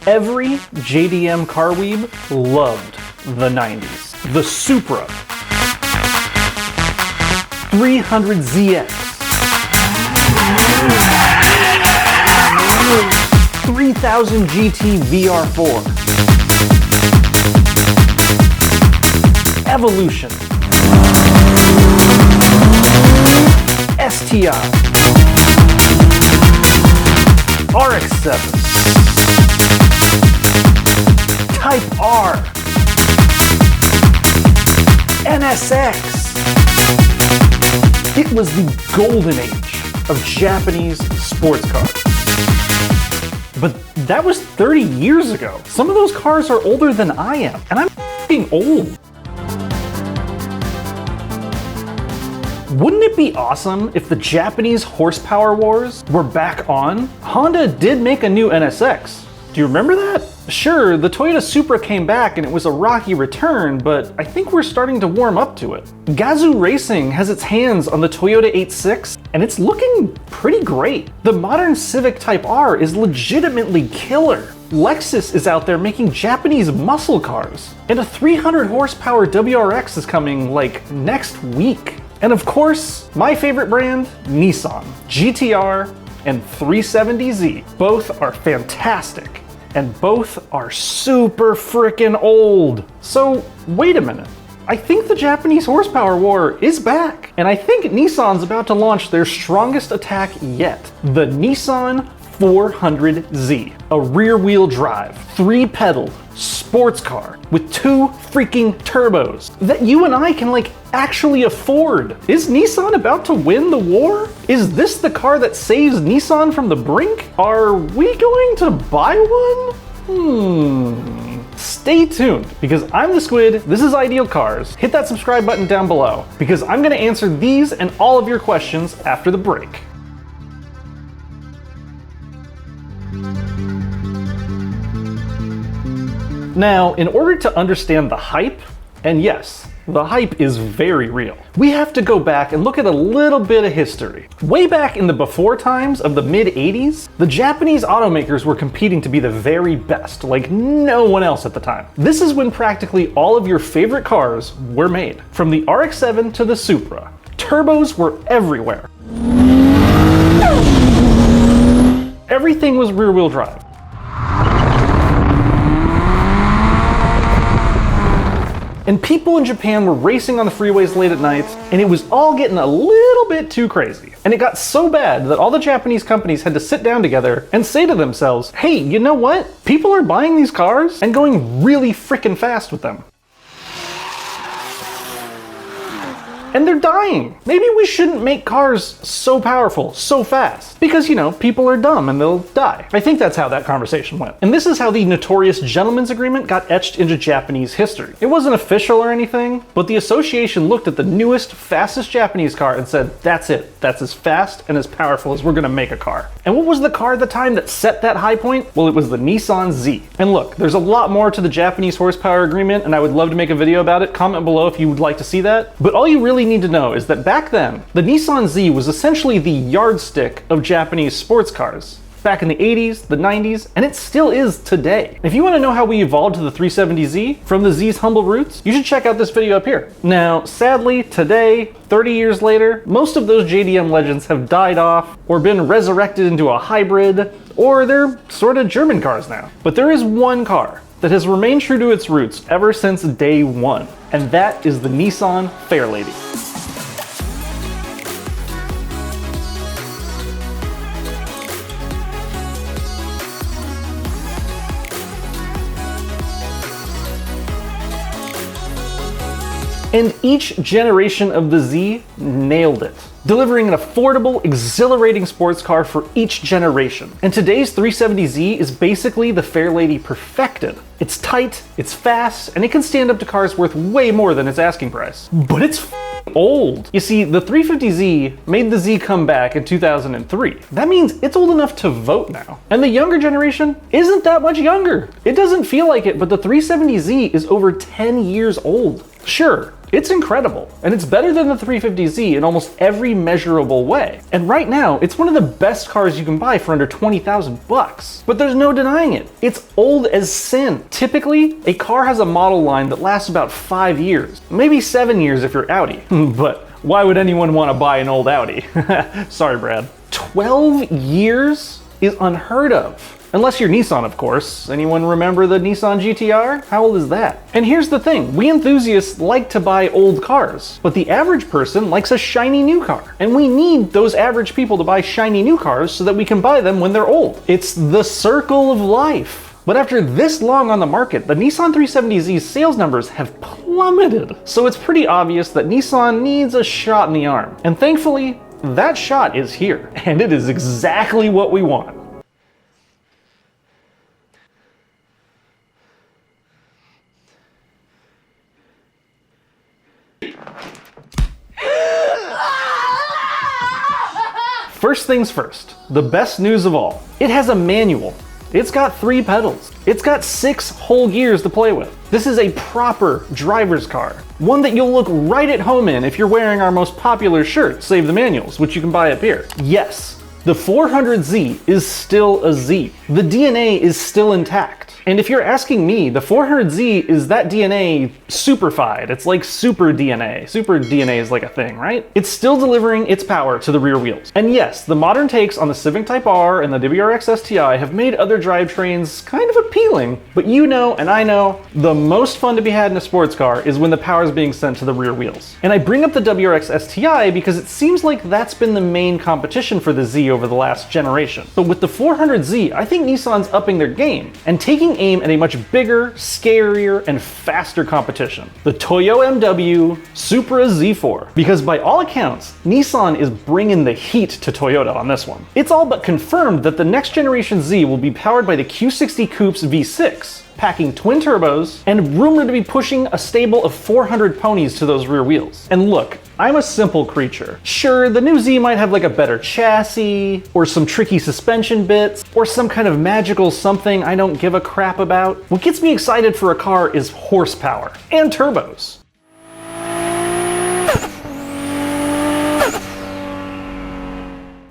Every JDM car weeb loved the 90s. The Supra, 300ZX, 3000 GT VR4, Evolution, STI, RX-7, Type R, NSX. It was the golden age of Japanese sports cars. But that was 30 years ago. Some of those cars are older than I am, and I'm f***ing old. Wouldn't it be awesome if the Japanese horsepower wars were back on? Honda did make a new NSX. Do you remember that? Sure, the Toyota Supra came back and it was a rocky return, but I think we're starting to warm up to it. Gazoo Racing has its hands on the Toyota 86, and it's looking pretty great. The modern Civic Type R is legitimately killer. Lexus is out there making Japanese muscle cars, and a 300 horsepower WRX is coming like next week. And of course, my favorite brand, Nissan, GTR, and 370Z. Both are fantastic, and both are super frickin' old. So wait a minute. I think the Japanese horsepower war is back, and I think Nissan's about to launch their strongest attack yet. The Nissan 400Z, a rear-wheel drive, 3-pedal sports car with 2 freaking turbos that you and I can actually afford. Is Nissan about to win the war? Is this the car that saves Nissan from the brink? Are we going to buy one? Stay tuned, because I'm the Squid, this is Ideal Cars. Hit that subscribe button down below, because I'm gonna answer these and all of your questions after the break. Now, in order to understand the hype, and yes, the hype is very real, we have to go back and look at a little bit of history. Way back in the before times of the mid-80s, the Japanese automakers were competing to be the very best, like no one else at the time. This is when practically all of your favorite cars were made. From the RX-7 to the Supra, turbos were everywhere. Everything was rear-wheel drive. And people in Japan were racing on the freeways late at night, and it was all getting a little bit too crazy. And it got so bad that all the Japanese companies had to sit down together and say to themselves, hey, you know what? People are buying these cars and going really freaking fast with them. And they're dying. Maybe we shouldn't make cars so powerful, so fast. Because, you know, people are dumb and they'll die. I think that's how that conversation went. And this is how the notorious Gentleman's Agreement got etched into Japanese history. It wasn't official or anything, but the association looked at the newest, fastest Japanese car and said, that's it. That's as fast and as powerful as we're gonna make a car. And what was the car at the time that set that high point? Well, it was the Nissan Z. And look, there's a lot more to the Japanese horsepower agreement, and I would love to make a video about it. Comment below if you would like to see that. But all you really need to know is that back then, the Nissan Z was essentially the yardstick of Japanese sports cars. Back in the 80s, the 90s, and it still is today. If you want to know how we evolved to the 370Z from the Z's humble roots, you should check out this video up here. Now, sadly, today, 30 years later, most of those JDM legends have died off or been resurrected into a hybrid, or they're sort of German cars now. But there is one car that has remained true to its roots ever since day one, and that is the Nissan FAIRLADY. And each generation of the Z nailed it, delivering an affordable, exhilarating sports car for each generation. And today's 370Z is basically the FAIRLADY perfected. It's tight, it's fast, and it can stand up to cars worth way more than its asking price. But it's old. You see, the 350Z made the Z come back in 2003. That means it's old enough to vote now. And the younger generation isn't that much younger. It doesn't feel like it, but the 370Z is over 10 years old. Sure, It's incredible, and it's better than the 350Z in almost every measurable way. And right now, it's one of the best cars you can buy for under 20,000 bucks. But there's no denying it. It's old as sin. Typically, a car has a model line that lasts about 5 years, maybe 7 years if you're Audi. But why would anyone want to buy an old Audi? Sorry, Brad. 12 years is unheard of. Unless you're Nissan, of course. Anyone remember the Nissan GT-R? How old is that? And here's the thing, we enthusiasts like to buy old cars, but the average person likes a shiny new car. And we need those average people to buy shiny new cars so that we can buy them when they're old. It's the circle of life. But after this long on the market, the Nissan 370Z's sales numbers have plummeted. So it's pretty obvious that Nissan needs a shot in the arm. And thankfully, that shot is here. And it is exactly what we want. First things first, the best news of all. It has a manual. It's got 3 pedals. It's got 6 whole gears to play with. This is a proper driver's car. One that you'll look right at home in if you're wearing our most popular shirt, Save the Manuals, which you can buy up here. Yes, the 400Z is still a Z. The DNA is still intact. And if you're asking me, the 400Z is that DNA superfied. It's like super DNA. Super DNA is like a thing, right? It's still delivering its power to the rear wheels. And yes, the modern takes on the Civic Type R and the WRX STI have made other drivetrains kind of appealing, but you know, and I know, the most fun to be had in a sports car is when the power is being sent to the rear wheels. And I bring up the WRX STI because it seems like that's been the main competition for the Z over the last generation. But with the 400Z, I think Nissan's upping their game and taking aim at a much bigger, scarier, and faster competition. The Toyo MW Supra Z4. Because by all accounts, Nissan is bringing the heat to Toyota on this one. It's all but confirmed that the next generation Z will be powered by the Q60 Coupe's V6, packing twin turbos, and rumored to be pushing a stable of 400 ponies to those rear wheels. And look, I'm a simple creature. Sure, the new Z might have like a better chassis, or some tricky suspension bits, or some kind of magical something I don't give a crap about. What gets me excited for a car is horsepower, and turbos.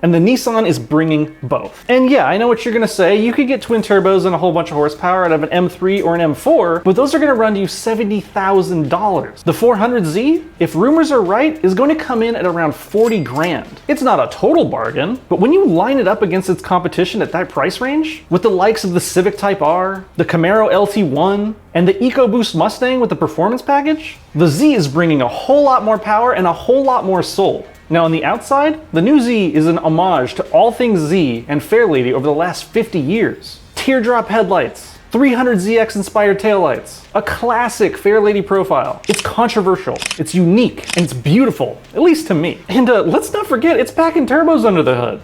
And the Nissan is bringing both. And yeah, I know what you're gonna say, you could get twin turbos and a whole bunch of horsepower out of an M3 or an M4, but those are gonna run you $70,000. The 400Z, if rumors are right, is going to come in at around 40 grand. It's not a total bargain, but when you line it up against its competition at that price range, with the likes of the Civic Type R, the Camaro LT1, and the EcoBoost Mustang with the performance package, the Z is bringing a whole lot more power and a whole lot more soul. Now on the outside, the new Z is an homage to all things Z and FAIRLADY over the last 50 years. Teardrop headlights, 300ZX inspired taillights, a classic FAIRLADY profile. It's controversial, it's unique, and it's beautiful, at least to me. And let's not forget, it's packing turbos under the hood.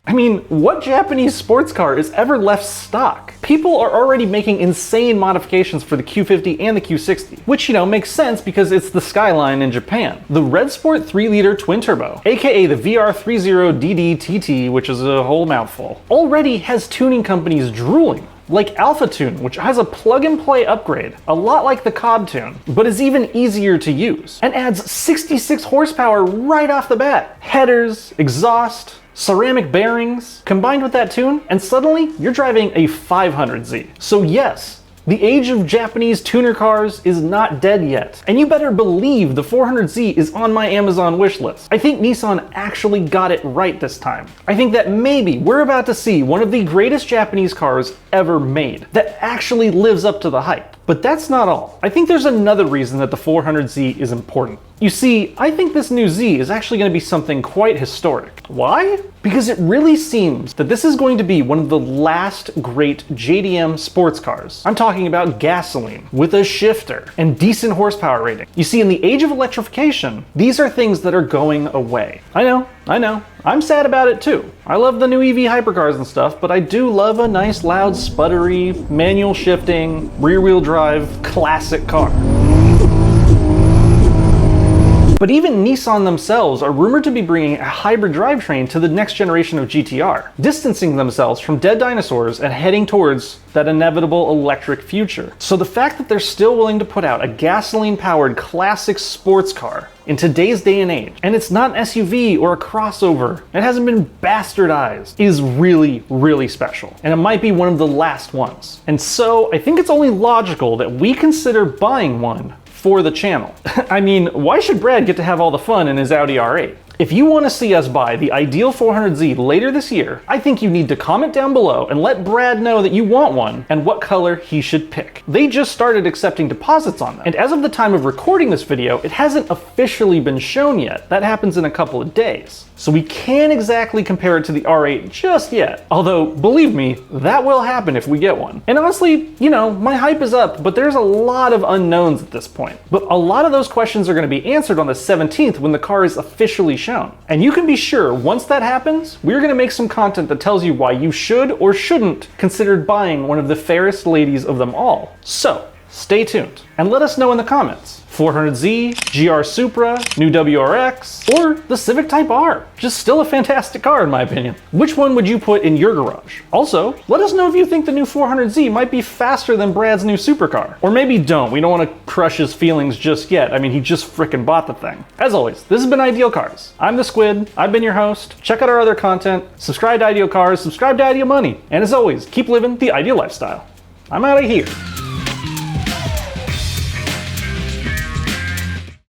I mean, what Japanese sports car is ever left stock? People are already making insane modifications for the Q50 and the Q60, which, you know, makes sense because it's the Skyline in Japan. The Red Sport 3-liter twin turbo, aka the VR30DD-TT, which is a whole mouthful, already has tuning companies drooling. Like Alpha Tune, which has a plug-and-play upgrade, a lot like the Cobb Tune, but is even easier to use, and adds 66 horsepower right off the bat. Headers, exhaust, ceramic bearings, combined with that tune, and suddenly you're driving a 500Z. So yes, the age of Japanese tuner cars is not dead yet, and you better believe the 400Z is on my Amazon wishlist. I think Nissan actually got it right this time. I think that maybe we're about to see one of the greatest Japanese cars ever made that actually lives up to the hype. But that's not all. I think there's another reason that the 400Z is important. You see, I think this new Z is actually going to be something quite historic. Why? Because it really seems that this is going to be one of the last great JDM sports cars. I'm talking about gasoline, with a shifter, and decent horsepower rating. You see, in the age of electrification, these are things that are going away. I know. I'm sad about it too. I love the new EV hypercars and stuff, but I do love a nice, loud, sputtery, manual shifting, rear-wheel drive, classic car. But even Nissan themselves are rumored to be bringing a hybrid drivetrain to the next generation of GTR, distancing themselves from dead dinosaurs and heading towards that inevitable electric future. So the fact that they're still willing to put out a gasoline-powered classic sports car in today's day and age, and it's not an SUV or a crossover, it hasn't been bastardized, is really, really special. And it might be one of the last ones. And so I think it's only logical that we consider buying one for the channel. I mean, why should Brad get to have all the fun in his Audi R8? If you want to see us buy the ideal 400Z later this year, I think you need to comment down below and let Brad know that you want one and what color he should pick. They just started accepting deposits on them, and as of the time of recording this video, it hasn't officially been shown yet. That happens in a couple of days. So we can't exactly compare it to the R8 just yet. Although, believe me, that will happen if we get one. And honestly, you know, my hype is up, but there's a lot of unknowns at this point. But a lot of those questions are going to be answered on the 17th when the car is officially shown. And you can be sure once that happens, we're going to make some content that tells you why you should or shouldn't consider buying one of the fairest ladies of them all. So, stay tuned and let us know in the comments. 400Z, GR Supra, new WRX, or the Civic Type R. Just still a fantastic car in my opinion. Which one would you put in your garage? Also, let us know if you think the new 400Z might be faster than Brad's new supercar. Or maybe don't, we don't want to crush his feelings just yet. I mean, he just frickin' bought the thing. As always, this has been Ideal Cars. I'm the Squid, I've been your host. Check out our other content, subscribe to Ideal Cars, subscribe to Ideal Money, and as always, keep living the ideal lifestyle. I'm out of here.